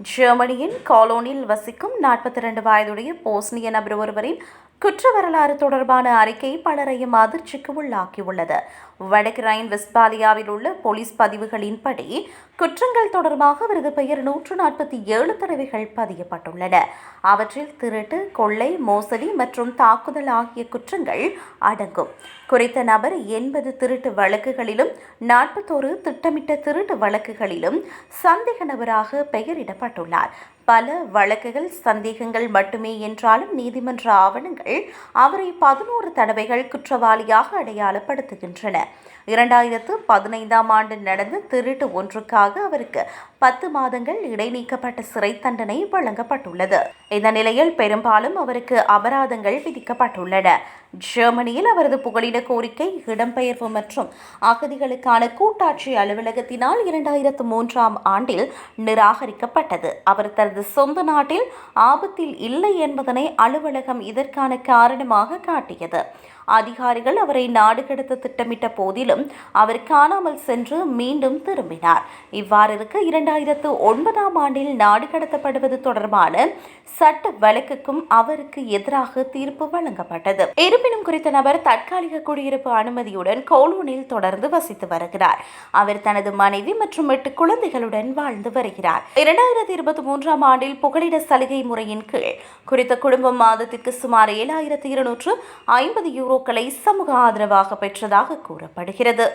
ஜெர்மனியின் காலோனில் வசிக்கும் 42 வயதுடைய போஸ்னிய நபர் ஒருவரின் குற்ற வரலாறு தொடர்பான அறிக்கை பலரையும் அதிர்ச்சிக்கு உள்ளாக்கியுள்ளது. வடக்கு ரைன் வெஸ்ட்பாலியாவில் உள்ள போலீஸ் பதிவுகளின்படி குற்றங்கள் தொடர்பாக அவரது பெயர் 147 தடவைகள் பதியப்பட்டுள்ளன. அவற்றில் திருட்டு, கொள்ளை, மோசடி மற்றும் தாக்குதல் ஆகிய குற்றங்கள் அடங்கும். குறித்த நபர் 80 திருட்டு வழக்குகளிலும் 41 திட்டமிட்ட திருட்டு வழக்குகளிலும் சந்தேக நபராக பெயரிடப்பட்டுள்ளார். பல வழக்குகள் சந்தேகங்கள் மட்டுமே என்றாலும் நீதிமன்ற ஆவணங்கள் அவரை 11 தடவைகள் குற்றவாளியாக அடையாளப்படுத்துகின்றன. 2015ஆம் ஆண்டு நடந்த திருட்டு ஒன்றுக்காக அவருக்கு 10 மாதங்கள் இடைநீக்கப்பட்ட சிறை தண்டனை வழங்கப்பட்டுள்ளது. இந்த நிலையில் பெரும்பாலும் அவருக்கு அபராதங்கள் விதிக்கப்பட்டுள்ளன. ஜெர்மனியில் அவரது புகலிட கோரிக்கை இடம்பெயர்வு மற்றும் அகதிகளுக்கான கூட்டாட்சி அலுவலகத்தினால் 2003ஆம் ஆண்டில் நிராகரிக்கப்பட்டது. அவர் தனது சொந்த நாட்டில் ஆபத்தில் இல்லை என்பதனை அலுவலகம் இதற்கான காரணமாக காட்டியது. அதிகாரிகள் அவரை நாடு கடத்த திட்டமிட்ட போதிலும் அவர் காணாமல் சென்று மீண்டும் திரும்பினார். இவ்வாறு இருக்க 2009ஆம் ஆண்டில் நாடு கடத்தப்படுவது தொடர்பான சட்ட வழக்குக்கும் அவருக்கு எதிராக தீர்ப்பு வழங்கப்பட்டது. இருப்பினும் குறித்த நபர் தற்காலிக குடியிருப்பு அனுமதியுடன் கோலோனில் தொடர்ந்து வசித்து வருகிறார். அவர் தனது மனைவி மற்றும் 8 குழந்தைகளுடன் வாழ்ந்து வருகிறார். 2023ஆம் ஆண்டில் புகலிட சலுகை முறையின் கீழ் குறித்த குடும்பம் மாதத்திற்கு சுமார் 7250 யூரோக்களை சமூக ஆதரவாக பெற்றதாக கூறப்படுகிறது.